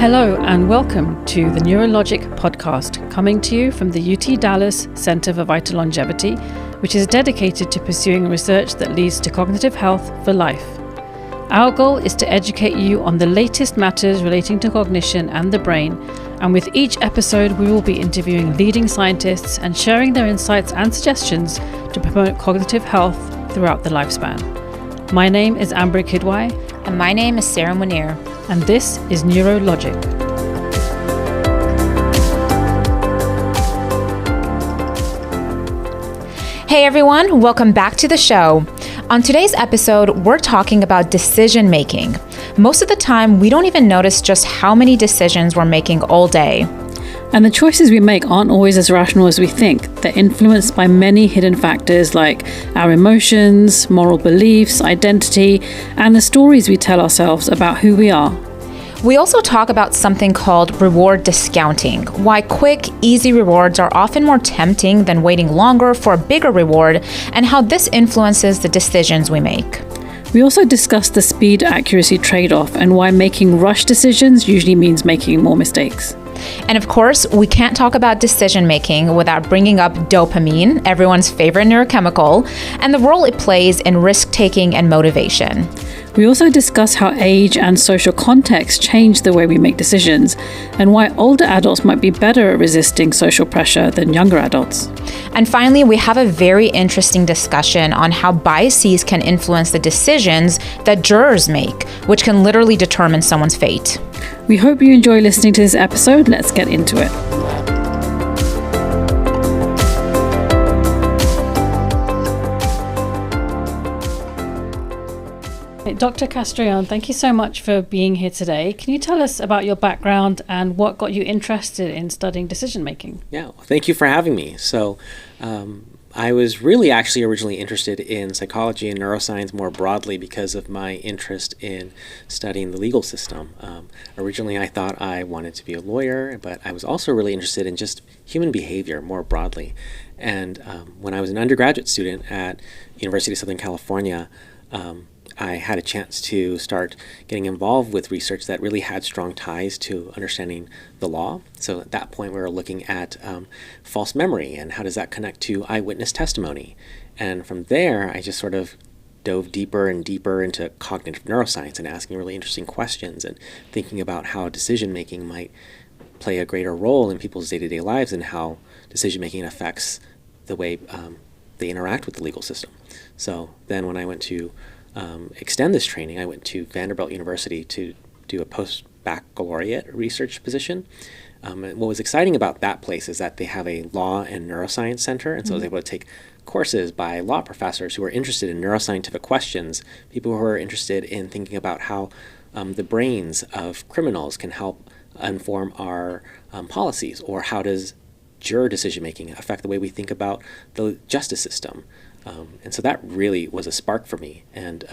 Hello and welcome to the Neurologic podcast, coming to you from the UT Dallas Center for Vital Longevity, which is dedicated to pursuing research that leads to cognitive health for life. Our goal is to educate you on the latest matters relating to cognition and the brain, and with each episode we will be interviewing leading scientists and sharing their insights and suggestions to promote cognitive health throughout the lifespan. My name is Amber Kidwai. And my name is Sarah Munir. And this is Neurologic. Hey everyone, welcome back to the show. On today's episode, we're talking about decision making. Most of the time, we don't even notice just how many decisions we're making all day. And the choices we make aren't always as rational as we think. They're influenced by many hidden factors like our emotions, moral beliefs, identity, and the stories we tell ourselves about who we are. We also talk about something called reward discounting, why quick, easy rewards are often more tempting than waiting longer for a bigger reward, and how this influences the decisions we make. We also discuss the speed-accuracy trade-off and why making rush decisions usually means making more mistakes. And of course, we can't talk about decision making without bringing up dopamine, everyone's favorite neurochemical, and the role it plays in risk-taking and motivation. We also discuss how age and social context change the way we make decisions, and why older adults might be better at resisting social pressure than younger adults. And finally, we have a very interesting discussion on how biases can influence the decisions that jurors make, which can literally determine someone's fate. We hope you enjoy listening to this episode. Let's get into it. Dr. Castrellon, thank you so much for being here today. Can you tell us about your background and what got you interested in studying decision making? Yeah, well, thank you for having me. So I was really actually originally interested in psychology and neuroscience more broadly because of my interest in studying the legal system. Originally, I thought I wanted to be a lawyer, but I was also really interested in just human behavior more broadly. And when I was an undergraduate student at University of Southern California, I had a chance to start getting involved with research that really had strong ties to understanding the law. So at that point, we were looking at false memory and how does that connect to eyewitness testimony. And from there, I just sort of dove deeper and deeper into cognitive neuroscience and asking really interesting questions and thinking about how decision-making might play a greater role in people's day-to-day lives and how decision-making affects the way they interact with the legal system. So then when I went to extend this training, I went to Vanderbilt University to do a post-baccalaureate research position. And what was exciting about that place is that they have a law and neuroscience center, and so I was able to take courses by law professors who are interested in neuroscientific questions, people who are interested in thinking about how the brains of criminals can help inform our policies, or how does juror decision-making affect the way we think about the justice system. And so that really was a spark for me, and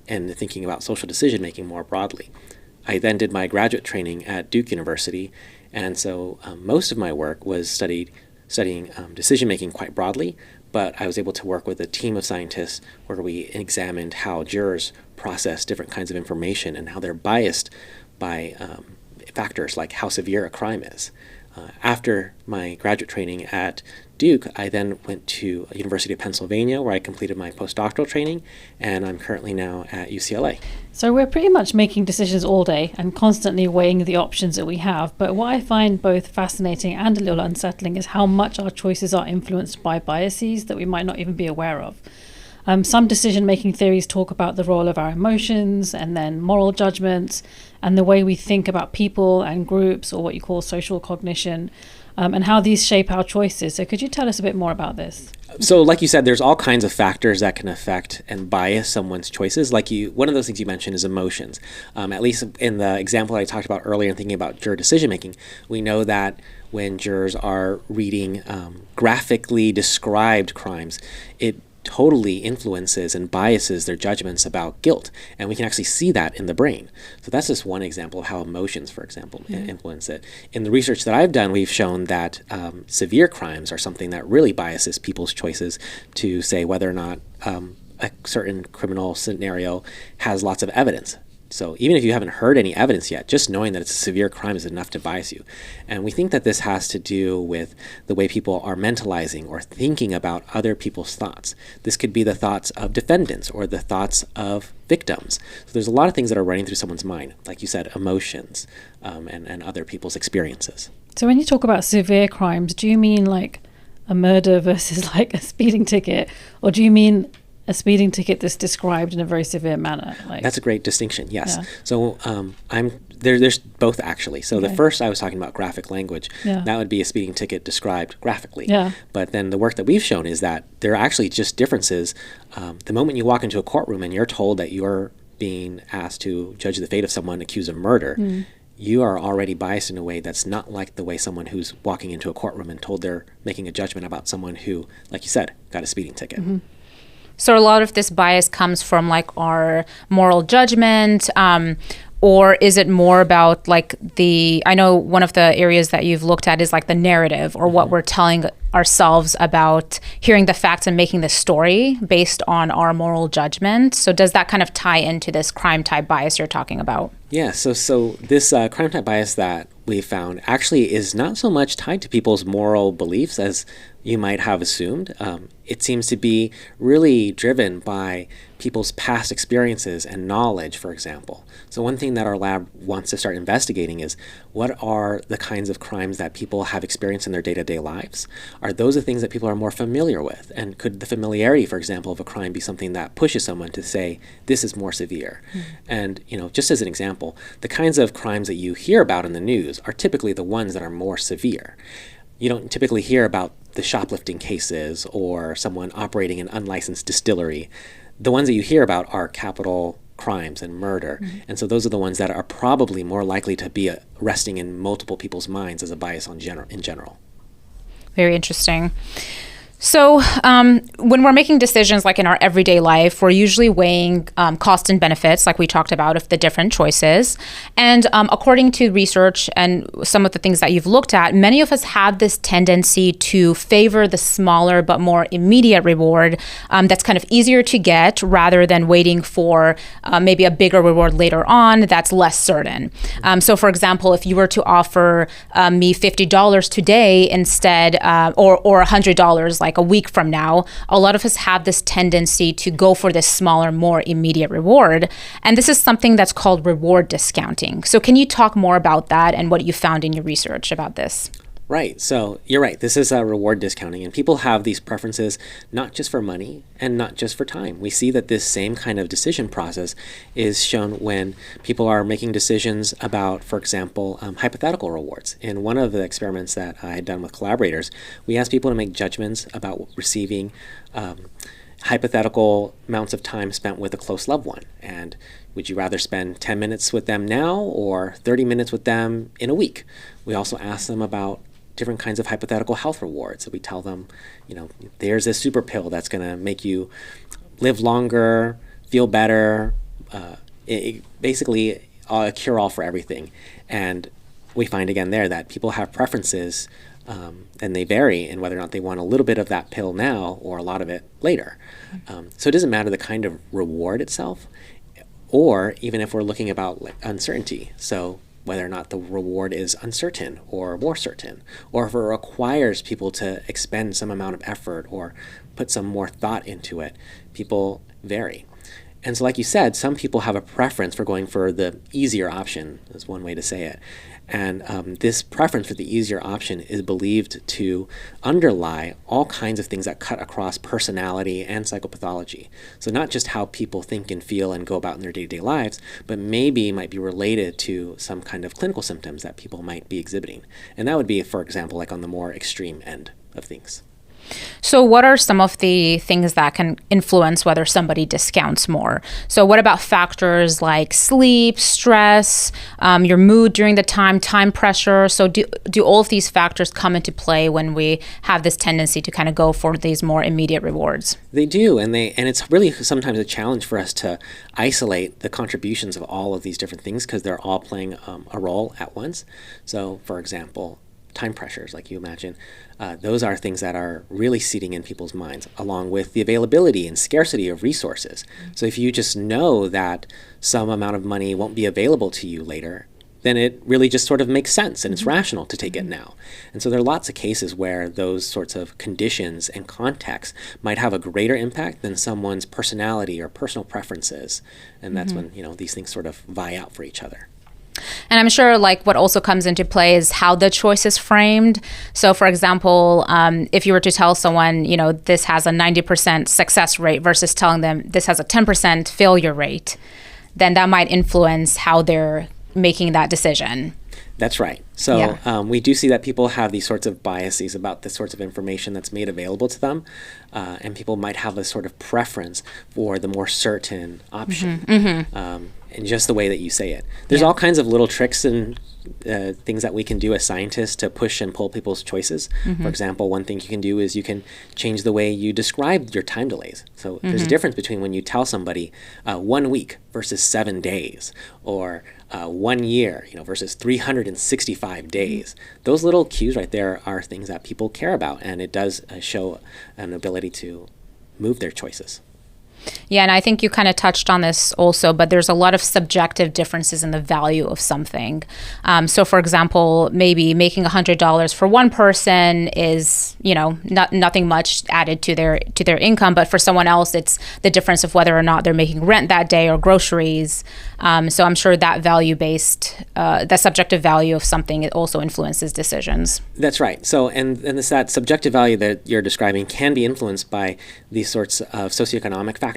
thinking about social decision-making more broadly. I then did my graduate training at Duke University, and so most of my work was studying decision-making quite broadly, but I was able to work with a team of scientists where we examined how jurors process different kinds of information and how they're biased by factors like how severe a crime is. After my graduate training at Duke, I then went to University of Pennsylvania, where I completed my postdoctoral training, and I'm currently now at UCLA. So we're pretty much making decisions all day and constantly weighing the options that we have. But what I find both fascinating and a little unsettling is how much our choices are influenced by biases that we might not even be aware of. Some decision-making theories talk about the role of our emotions and then moral judgments and the way we think about people and groups, or what you call social cognition, and how these shape our choices. So could you tell us a bit more about this? So like you said, there's all kinds of factors that can affect and bias someone's choices. One of those things you mentioned is emotions. At least in the example I talked about earlier in thinking about juror decision-making, we know that when jurors are reading graphically described crimes, it totally influences and biases their judgments about guilt. And we can actually see that in the brain. So that's just one example of how emotions, for example, influence it. In the research that I've done, we've shown that severe crimes are something that really biases people's choices to say whether or not a certain criminal scenario has lots of evidence. So even if you haven't heard any evidence yet, just knowing that it's a severe crime is enough to bias you. And we think that this has to do with the way people are mentalizing or thinking about other people's thoughts. This could be the thoughts of defendants or the thoughts of victims. So there's a lot of things that are running through someone's mind, like you said, emotions and other people's experiences. So when you talk about severe crimes, do you mean like a murder versus like a speeding ticket? Or do you mean a speeding ticket that's described in a very severe manner? That's a great distinction, yes. Yeah. So there's both actually. So the first I was talking about graphic language. Yeah. That would be a speeding ticket described graphically. Yeah. But then the work that we've shown is that there are actually just differences. The moment you walk into a courtroom and you're told that you're being asked to judge the fate of someone accused of murder, you are already biased in a way that's not like the way someone who's walking into a courtroom and told they're making a judgment about someone who, like you said, got a speeding ticket. Mm-hmm. So a lot of this bias comes from like our moral judgment, or is it more about like I know one of the areas that you've looked at is like the narrative or what we're telling ourselves about hearing the facts and making the story based on our moral judgment. So does that kind of tie into this crime type bias you're talking about? Yeah, so this crime type bias that we found actually is not so much tied to people's moral beliefs as you might have assumed. It seems to be really driven by people's past experiences and knowledge, for example. So one thing that our lab wants to start investigating is what are the kinds of crimes that people have experienced in their day-to-day lives? Are those the things that people are more familiar with? And could the familiarity, for example, of a crime be something that pushes someone to say, this is more severe? And, just as an example, the kinds of crimes that you hear about in the news are typically the ones that are more severe. You don't typically hear about the shoplifting cases or someone operating an unlicensed distillery. The ones that you hear about are capital crimes and murder. And so those are the ones that are probably more likely to be resting in multiple people's minds as a bias in general. Very interesting. So when we're making decisions like in our everyday life, we're usually weighing cost and benefits, like we talked about, of the different choices. And according to research and some of the things that you've looked at, many of us have this tendency to favor the smaller but more immediate reward that's kind of easier to get rather than waiting for maybe a bigger reward later on that's less certain. So for example, if you were to offer me $50 today instead or $100 like a week from now, a lot of us have this tendency to go for this smaller, more immediate reward. And this is something that's called reward discounting. So can you talk more about that and what you found in your research about this? Right. So you're right. This is reward discounting, and people have these preferences not just for money and not just for time. We see that this same kind of decision process is shown when people are making decisions about, for example, hypothetical rewards. In one of the experiments that I had done with collaborators, we asked people to make judgments about receiving hypothetical amounts of time spent with a close loved one. And would you rather spend 10 minutes with them now or 30 minutes with them in a week? We also asked them about different kinds of hypothetical health rewards. So we tell them, there's a super pill that's going to make you live longer, feel better, basically a cure-all for everything. And we find again there that people have preferences and they vary in whether or not they want a little bit of that pill now or a lot of it later. So it doesn't matter the kind of reward itself, or even if we're looking about uncertainty. So whether or not the reward is uncertain or more certain, or if it requires people to expend some amount of effort or put some more thought into it, people vary. And so like you said, some people have a preference for going for the easier option, is one way to say it. And this preference for the easier option is believed to underlie all kinds of things that cut across personality and psychopathology. So not just how people think and feel and go about in their day-to-day lives, but maybe might be related to some kind of clinical symptoms that people might be exhibiting. And that would be, for example, like on the more extreme end of things. So what are some of the things that can influence whether somebody discounts more? So what about factors like sleep, stress, your mood during the time pressure? So do all of these factors come into play when we have this tendency to kind of go for these more immediate rewards? They do, and it's really sometimes a challenge for us to isolate the contributions of all of these different things because they're all playing a role at once. So, for example, time pressures, like you imagine, those are things that are really seeding in people's minds, along with the availability and scarcity of resources. So if you just know that some amount of money won't be available to you later, then it really just sort of makes sense and it's rational to take it now. And so there are lots of cases where those sorts of conditions and contexts might have a greater impact than someone's personality or personal preferences. And that's when, these things sort of vie out for each other. And I'm sure like what also comes into play is how the choice is framed. So for example, if you were to tell someone, this has a 90% success rate versus telling them this has a 10% failure rate, then that might influence how they're making that decision. That's right. So we do see that people have these sorts of biases about the sorts of information that's made available to them. And people might have a sort of preference for the more certain option. And just the way that you say it. There's all kinds of little tricks and things that we can do as scientists to push and pull people's choices. For example, one thing you can do is you can change the way you describe your time delays. So there's a difference between when you tell somebody 1 week versus 7 days, or 1 year, versus 365 days. Those little cues right there are things that people care about, and it does show an ability to move their choices. Yeah, and I think you kind of touched on this also, but there's a lot of subjective differences in the value of something. So, for example, maybe making $100 for one person is, nothing much added to their income, but for someone else, it's the difference of whether or not they're making rent that day or groceries. So I'm sure that value-based, that subjective value of something, it also influences decisions. That's right. So, and that subjective value that you're describing can be influenced by these sorts of socioeconomic factors.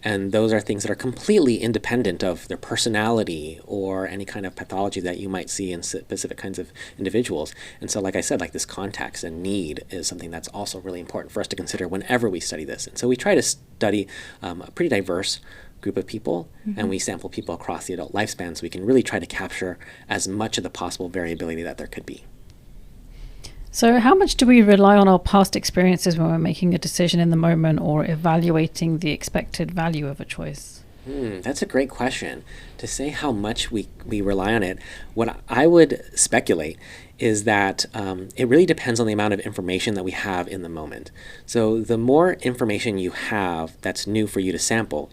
And those are things that are completely independent of their personality or any kind of pathology that you might see in specific kinds of individuals. And so, like I said, like this context and need is something that's also really important for us to consider whenever we study this. And so we try to study a pretty diverse group of people, and we sample people across the adult lifespan so we can really try to capture as much of the possible variability that there could be. So how much do we rely on our past experiences when we're making a decision in the moment or evaluating the expected value of a choice? That's a great question. To say how much we rely on it, what I would speculate is that it really depends on the amount of information that we have in the moment. So the more information you have that's new for you to sample,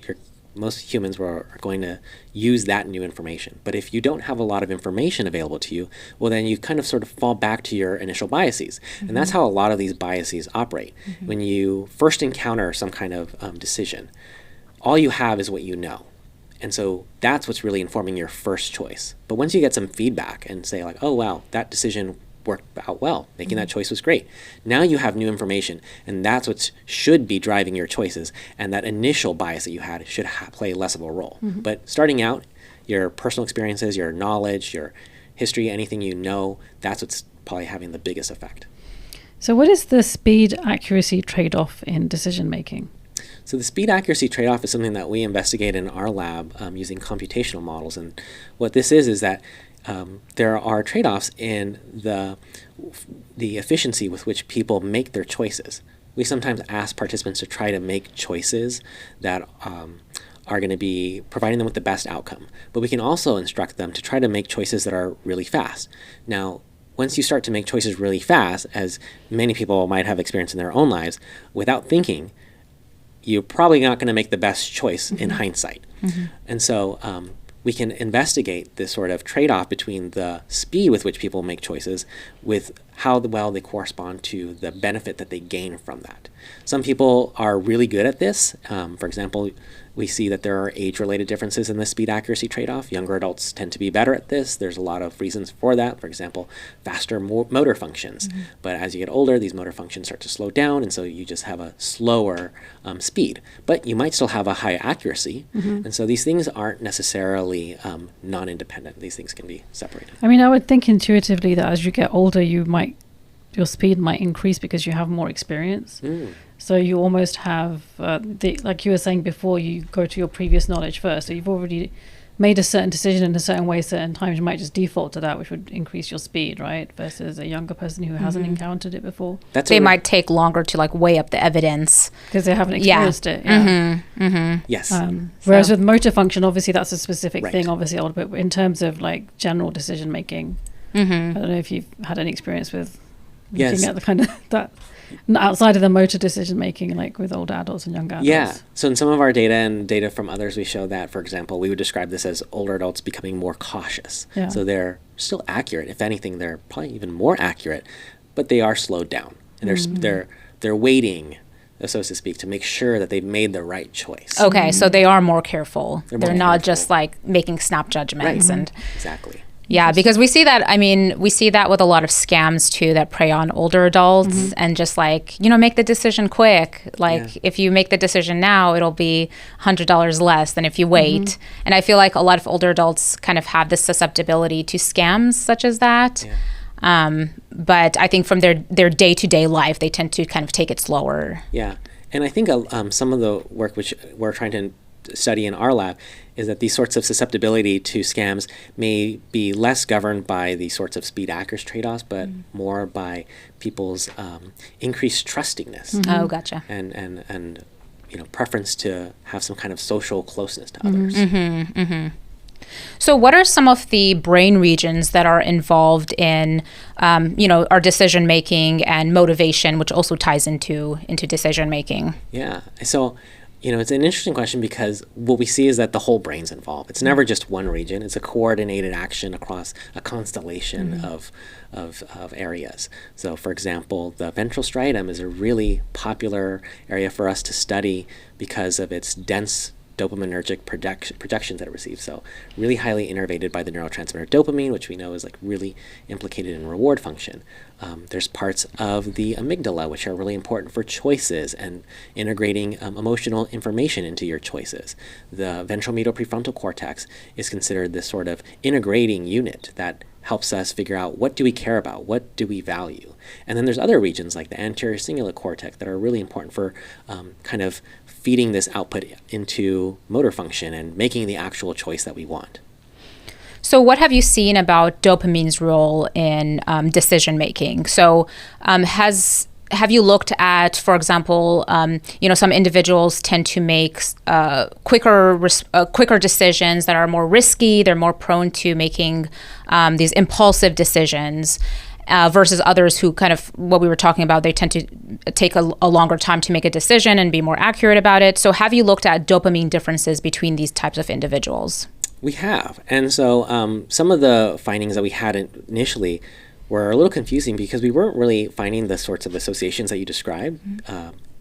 most humans are going to use that new information. But if you don't have a lot of information available to you, well, then you kind of sort of fall back to your initial biases. And that's how a lot of these biases operate. When you first encounter some kind of decision, all you have is what you know. And so that's what's really informing your first choice. But once you get some feedback and say like, oh, wow, that decision worked out well. Making that choice was great. Now you have new information, and that's what should be driving your choices. And that initial bias that you had should play less of a role. But starting out, your personal experiences, your knowledge, your history, anything you know, that's what's probably having the biggest effect. So what is the speed-accuracy trade-off in decision-making? So the speed-accuracy trade-off is something that we investigate in our lab using computational models. And what this is that there are trade-offs in the efficiency with which people make their choices. We sometimes ask participants to try to make choices that are going to be providing them with the best outcome. But we can also instruct them to try to make choices that are really fast. Now, once you start to make choices really fast, as many people might have experienced in their own lives, without thinking, you're probably not going to make the best choice in hindsight. And so we can investigate this sort of trade-off between the speed with which people make choices with how well they correspond to the benefit that they gain from that. Some people are really good at this. For example, we see that there are age-related differences in the speed-accuracy trade-off. Younger adults tend to be better at this. There's a lot of reasons for that. For example, faster motor functions. But as you get older, these motor functions start to slow down, and so you just have a slower speed. But you might still have a high accuracy. And so these things aren't necessarily non-independent. These things can be separated. I mean, I would think intuitively that as you get older, your speed might increase because you have more experience. So you almost have, like you were saying before, you go to your previous knowledge first. So you've already made a certain decision in a certain way, certain times, you might just default to that, which would increase your speed, right? Versus a younger person who hasn't encountered it before. They might take longer to weigh up the evidence. Because they haven't experienced it. Yes. Whereas with motor function, obviously that's a specific thing, obviously, but in terms of general decision making. I don't know if you've had any experience with looking Yes. at the kind of that outside of the motor decision making, like with older adults and young adults. Yeah. So in some of our data and data from others, we show that, for example, we would describe this as older adults becoming more cautious. Yeah. So they're still accurate. If anything, they're probably even more accurate, but they are slowed down. And they're waiting, so to speak, to make sure that they've made the right choice. Okay, so they are more careful. They're They're more not careful. just like making snap judgments. Right. And Exactly. yeah, because we see that, I mean, we see that with a lot of scams too that prey on older adults and just like, make the decision quick. Like if you make the decision now, it'll be $100 less than if you wait. And I feel like a lot of older adults kind of have this susceptibility to scams such as that. Yeah. But I think from their day-to-day life, they tend to kind of take it slower. Yeah. And I think some of the work which we're trying to study in our lab is that these sorts of susceptibility to scams may be less governed by the sorts of speed accuracy trade-offs, but more by people's increased trustingness Oh, gotcha. and preference to have some kind of social closeness to others. So what are some of the brain regions that are involved in, our decision making and motivation, which also ties into decision making? Yeah. So, it's an interesting question because what we see is that the whole brain's involved. It's never just one region. It's a coordinated action across a constellation of areas. So, for example, the ventral striatum is a really popular area for us to study because of its dense dopaminergic projections that it receives. So really highly innervated by the neurotransmitter dopamine, which we know is like really implicated in reward function. There's parts of the amygdala which are really important for choices and integrating emotional information into your choices. The ventral medial prefrontal cortex is considered this sort of integrating unit that helps us figure out what do we care about, what do we value. And then there's other regions like the anterior cingulate cortex that are really important for kind of feeding this output into motor function and making the actual choice that we want. So what have you seen about dopamine's role in decision making? So have you looked at, for example, some individuals tend to make quicker decisions that are more risky. They're more prone to making these impulsive decisions versus others who kind of, what we were talking about, they tend to take a longer time to make a decision and be more accurate about it. So have you looked at dopamine differences between these types of individuals? We have. And so some of the findings that we had initially were a little confusing because we weren't really finding the sorts of associations that you described.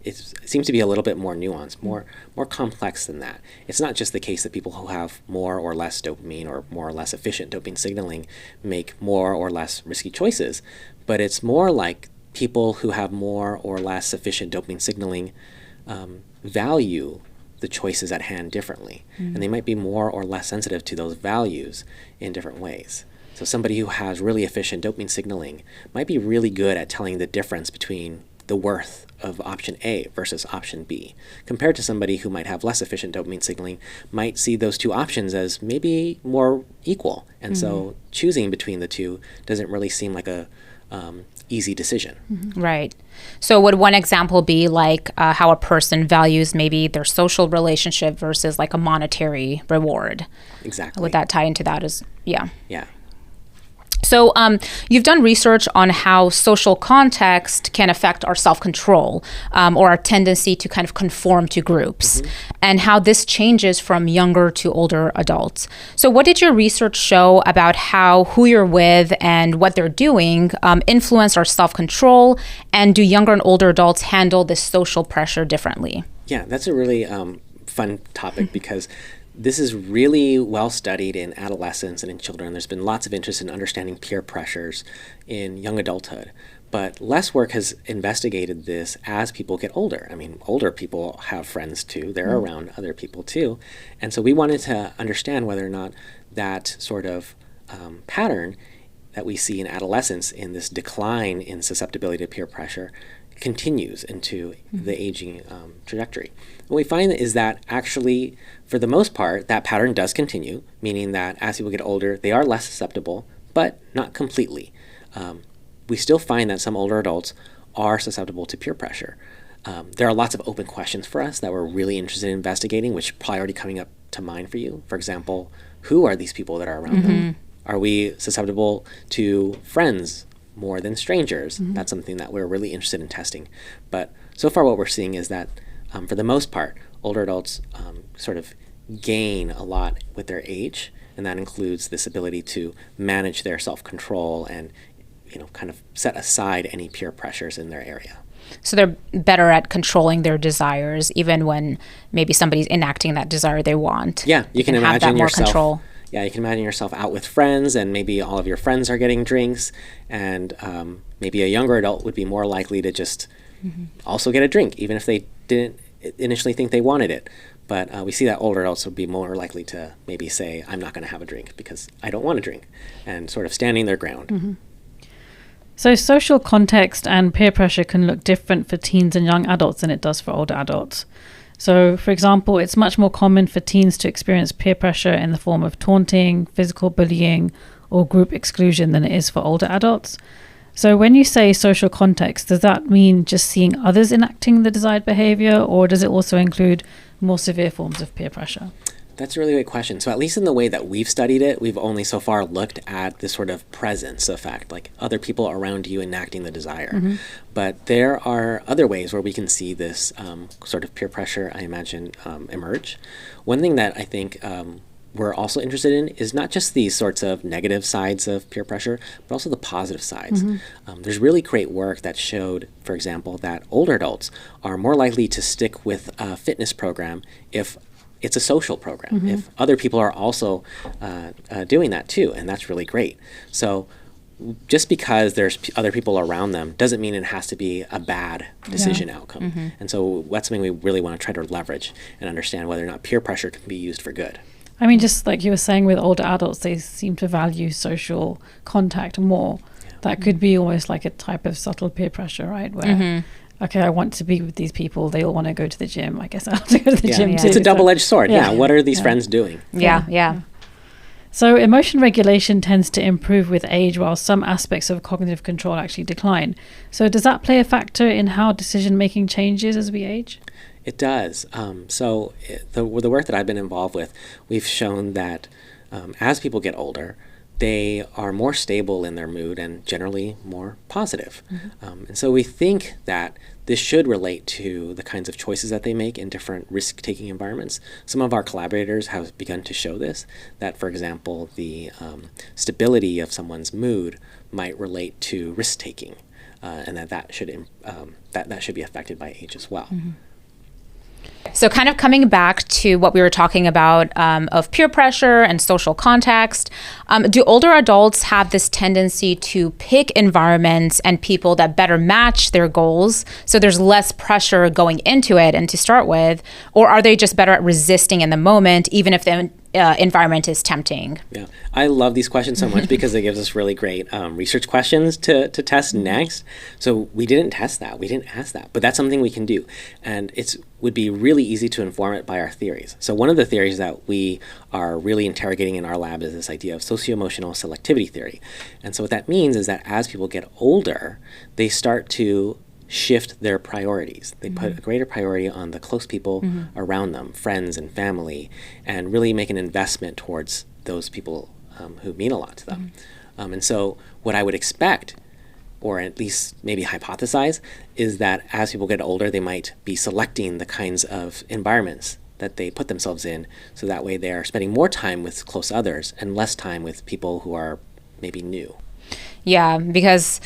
It seems to be a little bit more nuanced, more complex than that. It's not just the case that people who have more or less dopamine or more or less efficient dopamine signaling make more or less risky choices, but it's more like people who have more or less efficient dopamine signaling value the choices at hand differently. And they might be more or less sensitive to those values in different ways. So somebody who has really efficient dopamine signaling might be really good at telling the difference between the worth of option A versus option B, compared to somebody who might have less efficient dopamine signaling might see those two options as maybe more equal. And so choosing between the two doesn't really seem like a easy decision. Right. So would one example be like how a person values maybe their social relationship versus like a monetary reward? Exactly. Would that tie into that as, yeah. Yeah. So you've done research on how social context can affect our self-control or our tendency to kind of conform to groups and how this changes from younger to older adults. So what did your research show about how who you're with and what they're doing influence our self-control, and do younger and older adults handle this social pressure differently? Yeah, that's a really fun topic because this is really well studied in adolescents and in children. There's been lots of interest in understanding peer pressures in young adulthood, but less work has investigated this as people get older. I mean, older people have friends too. They're around other people too. And so we wanted to understand whether or not that sort of pattern that we see in adolescence in this decline in susceptibility to peer pressure continues into the aging trajectory. What we find is that actually, for the most part, that pattern does continue, meaning that as people get older, they are less susceptible, but not completely. We still find that some older adults are susceptible to peer pressure. There are lots of open questions for us that we're really interested in investigating, which are probably already coming up to mind for you. For example, who are these people that are around them? Are we susceptible to friends more than strangers? That's something that we're really interested in testing. But so far what we're seeing is that for the most part, older adults sort of gain a lot with their age, and that includes this ability to manage their self-control and kind of set aside any peer pressures in their area. So they're better at controlling their desires, even when maybe somebody's enacting that desire they want. Yeah, you can imagine have that more yourself. Control. Yeah, you can imagine yourself out with friends, and maybe all of your friends are getting drinks, and maybe a younger adult would be more likely to just also get a drink, even if they didn't initially think they wanted it. But we see that older adults would be more likely to maybe say, I'm not going to have a drink because I don't want to drink, and sort of standing their ground. So social context and peer pressure can look different for teens and young adults than it does for older adults. So, for example, it's much more common for teens to experience peer pressure in the form of taunting, physical bullying, or group exclusion than it is for older adults. So when you say social context, does that mean just seeing others enacting the desired behavior, or does it also include more severe forms of peer pressure? That's a really great question. So at least in the way that we've studied it, we've only so far looked at this sort of presence effect, like other people around you enacting the desire. But there are other ways where we can see this sort of peer pressure, I imagine, emerge. One thing that I think we're also interested in is not just these sorts of negative sides of peer pressure, but also the positive sides. There's really great work that showed, for example, that older adults are more likely to stick with a fitness program if it's a social program, if other people are also doing that too, and that's really great. So just because there's other people around them doesn't mean it has to be a bad decision outcome. And so that's something we really want to try to leverage and understand whether or not peer pressure can be used for good. I mean, just like you were saying with older adults, they seem to value social contact more. That could be almost like a type of subtle peer pressure, right? Where okay, I want to be with these people. They all want to go to the gym. I guess I have to go to the gym too. It's a double-edged sword. What are these friends doing? Yeah. So emotion regulation tends to improve with age, while some aspects of cognitive control actually decline. So does that play a factor in how decision-making changes as we age? It does. The work that I've been involved with, we've shown that as people get older, they are more stable in their mood and generally more positive. And so we think that this should relate to the kinds of choices that they make in different risk-taking environments. Some of our collaborators have begun to show this, that, for example, the stability of someone's mood might relate to risk-taking, and that should be affected by age as well. So kind of coming back to what we were talking about of peer pressure and social context, do older adults have this tendency to pick environments and people that better match their goals, so there's less pressure going into it and to start with, or are they just better at resisting in the moment, even if the environment is tempting? Yeah, I love these questions so much because it gives us really great research questions to test next. So we didn't test that, we didn't ask that, but that's something we can do. And it would be really easy to inform it by our theories. So one of the theories that we are really interrogating in our lab is this idea of socio-emotional selectivity theory. And so what that means is that as people get older, they start to shift their priorities. They put a greater priority on the close people around them, friends and family, and really make an investment towards those people who mean a lot to them. And so what I would expect, or at least maybe hypothesize, is that as people get older, they might be selecting the kinds of environments that they put themselves in, so that way they are spending more time with close others and less time with people who are maybe new. Yeah, because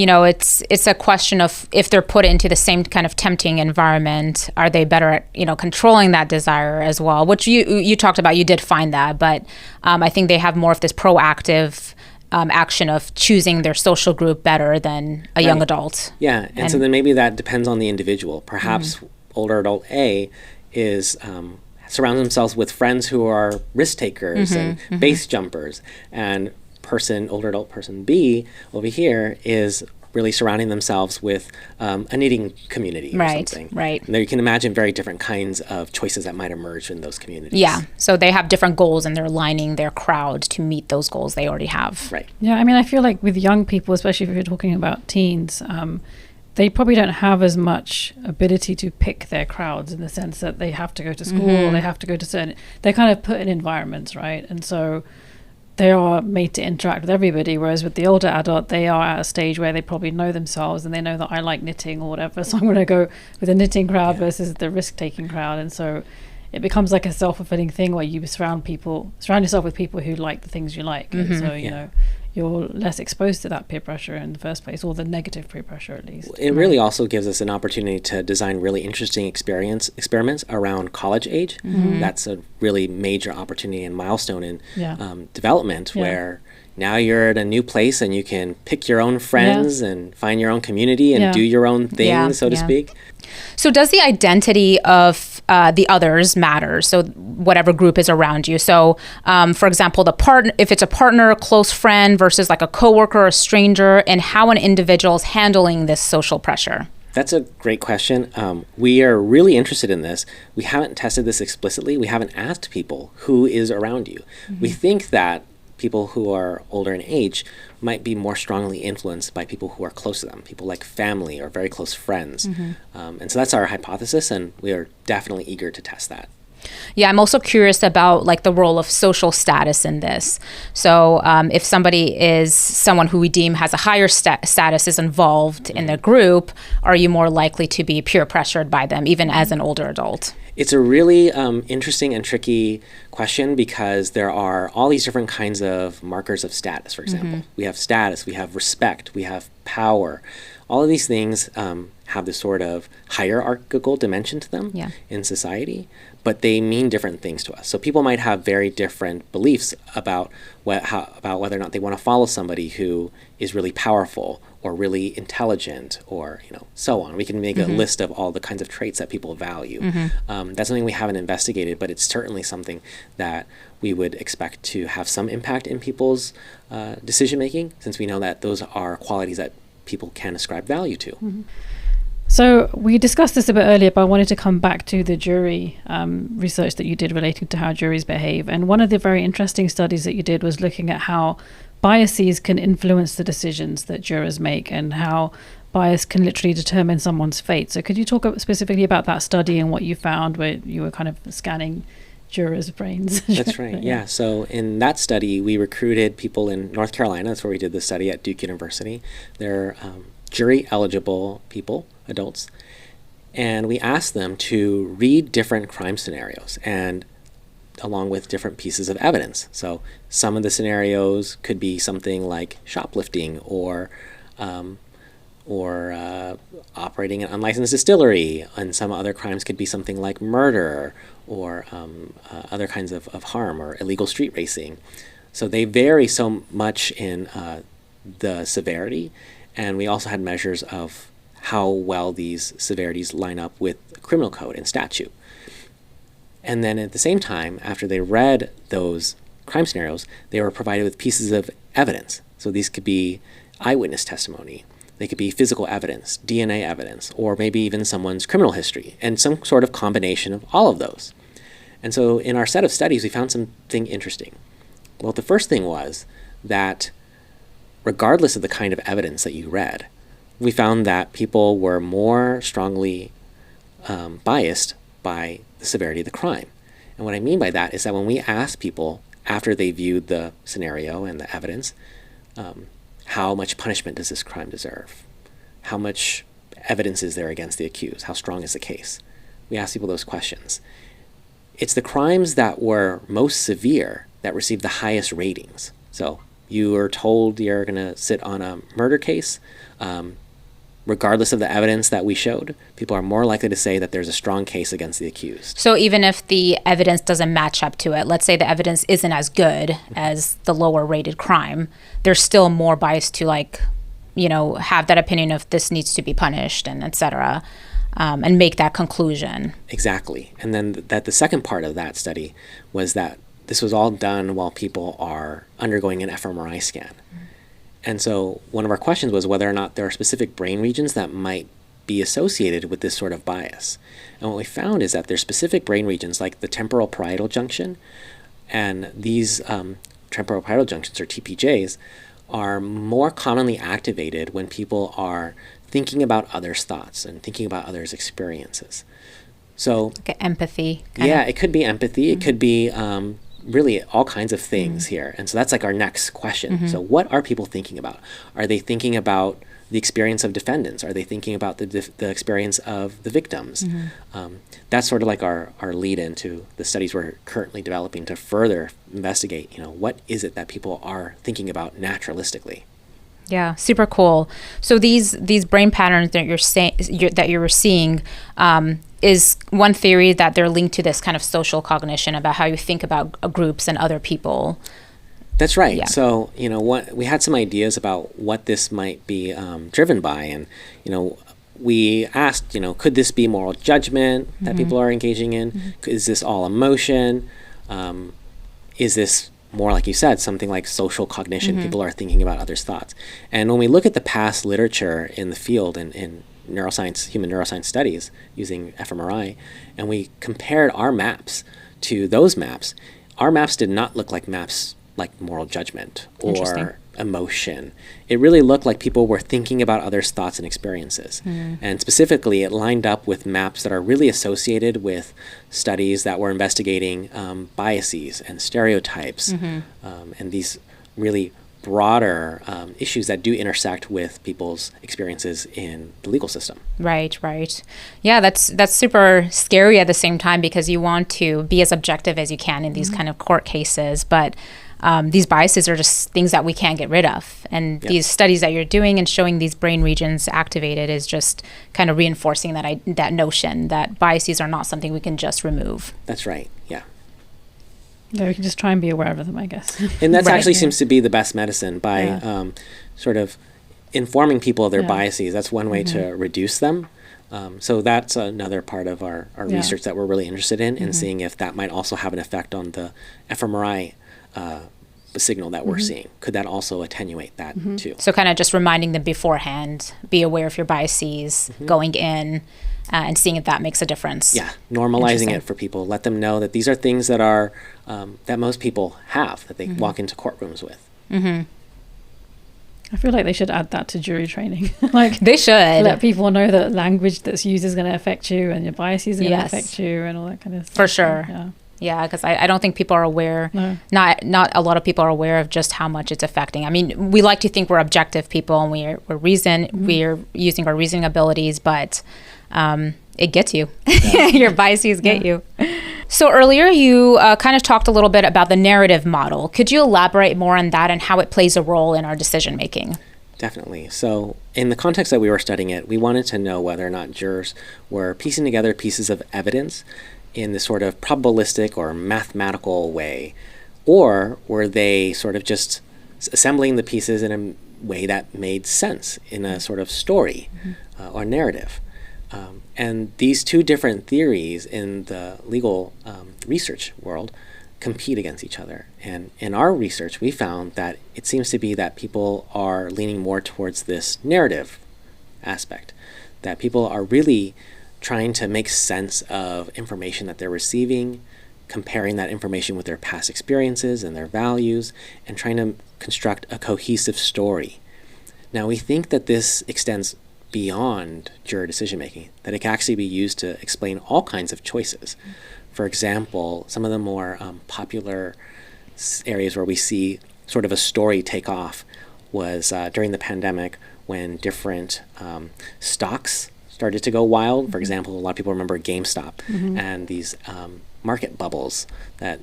it's a question of if they're put into the same kind of tempting environment, are they better at, controlling that desire as well, which you talked about, you did find that, but I think they have more of this proactive action of choosing their social group better than a young adult. Yeah, and so then maybe that depends on the individual. Perhaps older adult A is surrounds themselves with friends who are risk takers and base jumpers, and older adult person B over here is really surrounding themselves with a knitting community or something. Right. And there you can imagine very different kinds of choices that might emerge in those communities. Yeah. So they have different goals and they're aligning their crowd to meet those goals they already have. Right. Yeah, I mean, I feel like with young people, especially if you're talking about teens, they probably don't have as much ability to pick their crowds in the sense that they have to go to school, they have to go to they're kind of put in environments, right? And so they are made to interact with everybody, whereas with the older adult, they are at a stage where they probably know themselves and they know that I like knitting or whatever, so I'm going to go with the knitting crowd versus the risk-taking crowd. And so it becomes like a self-fulfilling thing where you surround yourself with people who like the things you like. And so you know, you're less exposed to that peer pressure in the first place, or the negative peer pressure at least. It really also gives us an opportunity to design really interesting experiments around college age. That's a really major opportunity and milestone in development, where now you're at a new place and you can pick your own friends and find your own community and do your own thing, so to speak. So does the identity of the others matter? So whatever group is around you. So for example, if it's a partner, a close friend versus like a coworker, a stranger, and how an individual is handling this social pressure. That's a great question. We are really interested in this. We haven't tested this explicitly. We haven't asked people who is around you. We think that people who are older in age might be more strongly influenced by people who are close to them, people like family or very close friends. And so that's our hypothesis, and we are definitely eager to test that. Yeah, I'm also curious about like the role of social status in this. So if somebody is someone who we deem has a higher status is involved in the group, are you more likely to be peer pressured by them, even as an older adult? It's a really interesting and tricky question, because there are all these different kinds of markers of status, for example. We have status, we have respect, we have power. All of these things have this sort of hierarchical dimension to them in society, but they mean different things to us. So people might have very different beliefs about whether or not they want to follow somebody who is really powerful or really intelligent, or so on. We can make a list of all the kinds of traits that people value. That's something we haven't investigated, but it's certainly something that we would expect to have some impact in people's decision making, since we know that those are qualities that people can ascribe value to. So we discussed this a bit earlier, but I wanted to come back to the jury research that you did relating to how juries behave. And one of the very interesting studies that you did was looking at how biases can influence the decisions that jurors make, and how bias can literally determine someone's fate. So could you talk specifically about that study and what you found, where you were kind of scanning jurors' brains? That's right. Yeah. So in that study, we recruited people in North Carolina. That's where we did the study at Duke University. They're jury eligible people, adults, and we asked them to read different crime scenarios, and along with different pieces of evidence. So some of the scenarios could be something like shoplifting or operating an unlicensed distillery, and some other crimes could be something like murder or other kinds of harm or illegal street racing. So they vary so much in the severity, and we also had measures of how well these severities line up with criminal code and statute. And then at the same time, after they read those crime scenarios, they were provided with pieces of evidence. So these could be eyewitness testimony, they could be physical evidence, DNA evidence, or maybe even someone's criminal history, and some sort of combination of all of those. And so in our set of studies, we found something interesting. Well, the first thing was that regardless of the kind of evidence that you read, we found that people were more strongly biased by the severity of the crime. And what I mean by that is that when we asked people after they viewed the scenario and the evidence, how much punishment does this crime deserve? How much evidence is there against the accused? How strong is the case? We asked people those questions. It's the crimes that were most severe that received the highest ratings. So you are told you're going to sit on a murder case, regardless of the evidence that we showed, people are more likely to say that there's a strong case against the accused. So even if the evidence doesn't match up to it, let's say the evidence isn't as good as the lower rated crime, there's still more bias to have that opinion of this needs to be punished and et cetera, and make that conclusion. Exactly. And then the second part of that study was that this was all done while people are undergoing an fMRI scan. And so one of our questions was whether or not there are specific brain regions that might be associated with this sort of bias. And what we found is that there's specific brain regions like the temporal parietal junction, and these temporal parietal junctions, or TPJs, are more commonly activated when people are thinking about others' thoughts and thinking about others' experiences. So like empathy. Yeah, it could be empathy. It could be really all kinds of things here. And so that's like our next question. So what are people thinking about? Are they thinking about the experience of defendants? Are they thinking about the experience of the victims? That's sort of like our lead into the studies we're currently developing to further investigate, what is it that people are thinking about naturalistically? Yeah, super cool. So these brain patterns that you're seeing is one theory that they're linked to this kind of social cognition about how you think about groups and other people. That's right. Yeah. So, we had some ideas about what this might be driven by. And, we asked, could this be moral judgment that people are engaging in? Is this all emotion? Is this more, like you said, something like social cognition? People are thinking about others' thoughts. And when we look at the past literature in the field in neuroscience, human neuroscience studies using fMRI, and we compared our maps to those maps, our maps did not look like maps like moral judgment or emotion. It really looked like people were thinking about others' thoughts and experiences. And specifically, it lined up with maps that are really associated with studies that were investigating biases and stereotypes and these really broader issues that do intersect with people's experiences in the legal system. Right. Yeah, that's super scary at the same time, because you want to be as objective as you can in these kind of court cases, but these biases are just things that we can't get rid of. And these studies that you're doing and showing these brain regions activated is just kind of reinforcing that notion that biases are not something we can just remove. That's right. Yeah. Yeah, we can just try and be aware of them, I guess. And that actually seems to be the best medicine by sort of informing people of their biases. That's one way to reduce them. So that's another part of our research that we're really interested in seeing if that might also have an effect on the fMRI signal that we're seeing. Could that also attenuate that too? So kind of just reminding them beforehand, be aware of your biases going in, and seeing if that makes a difference. Yeah, normalizing it for people. Let them know that these are things that are that most people have, that they walk into courtrooms with. I feel like they should add that to jury training. Like they should let people know that language that's used is going to affect you, and your biases are going to affect you, and all that kind of stuff. For sure. Yeah, because I don't think people are aware. No. Not a lot of people are aware of just how much it's affecting. I mean, we like to think we're objective people and we're using our reasoning abilities, but it gets you. Your biases get you. So earlier you kind of talked a little bit about the narrative model. Could you elaborate more on that and how it plays a role in our decision making? Definitely. So in the context that we were studying it, we wanted to know whether or not jurors were piecing together pieces of evidence in this sort of probabilistic or mathematical way, or were they sort of just assembling the pieces in a way that made sense in a sort of story or narrative. And these two different theories in the legal research world compete against each other. And in our research, we found that it seems to be that people are leaning more towards this narrative aspect, that people are really trying to make sense of information that they're receiving, comparing that information with their past experiences and their values, and trying to construct a cohesive story. Now, we think that this extends beyond juror decision-making, that it can actually be used to explain all kinds of choices. For example, some of the more popular areas where we see sort of a story take off was during the pandemic, when different stocks started to go wild. For example, a lot of people remember GameStop and these market bubbles that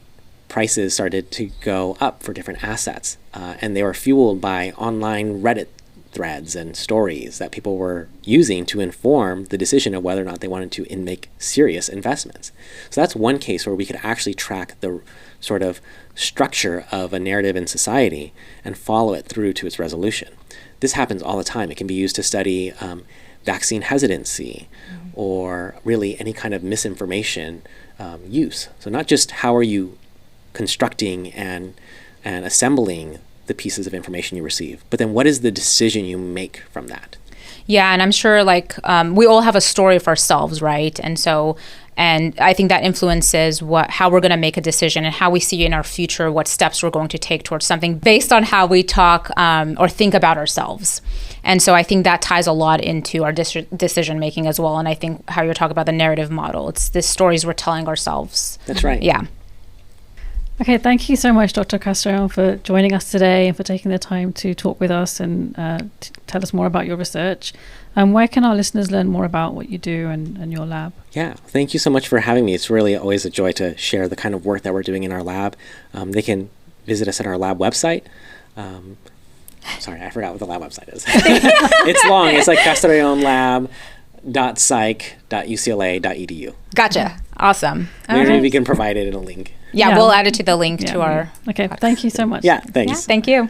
prices started to go up for different assets. And they were fueled by online Reddit threads and stories that people were using to inform the decision of whether or not they wanted to make serious investments. So that's one case where we could actually track the sort of structure of a narrative in society and follow it through to its resolution. This happens all the time. It can be used to study vaccine hesitancy or really any kind of misinformation use. So not just how are you constructing and assembling the pieces of information you receive, but then what is the decision you make from that? Yeah, and I'm sure we all have a story for ourselves, right? And I think that influences how we're going to make a decision and how we see in our future what steps we're going to take towards something based on how we talk or think about ourselves. And so I think that ties a lot into our decision making as well. And I think how you're talking about the narrative model, it's the stories we're telling ourselves. That's right. Yeah. Okay, thank you so much, Dr. Castrellon, for joining us today and for taking the time to talk with us and tell us more about your research. Where can our listeners learn more about what you do and your lab? Yeah, thank you so much for having me. It's really always a joy to share the kind of work that we're doing in our lab. They can visit us at our lab website. Sorry, I forgot what the lab website is. It's long. It's like castrellon.psych.ucla.edu. Gotcha. Awesome. Maybe we can provide it in a link. Yeah, we'll add it to the link to our... Okay, thank you so much. Yeah, thanks. Yeah, thank you.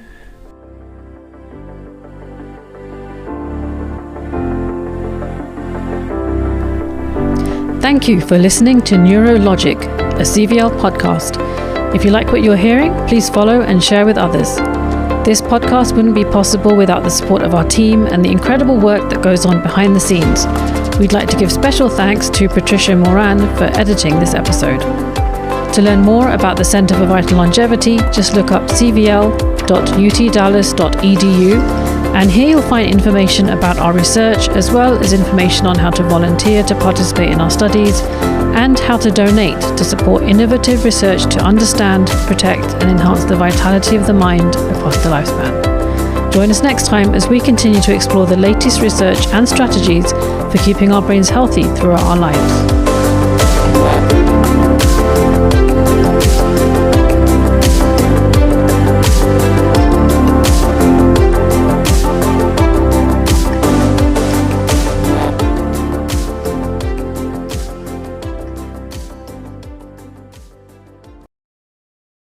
Thank you for listening to Neurologic, a CVL podcast. If you like what you're hearing, please follow and share with others. This podcast wouldn't be possible without the support of our team and the incredible work that goes on behind the scenes. We'd like to give special thanks to Patricia Moran for editing this episode. To learn more about the Center for Vital Longevity, just look up cvl.utdallas.edu, and here you'll find information about our research as well as information on how to volunteer to participate in our studies and how to donate to support innovative research to understand, protect, and enhance the vitality of the mind across the lifespan. Join us next time as we continue to explore the latest research and strategies for keeping our brains healthy throughout our lives.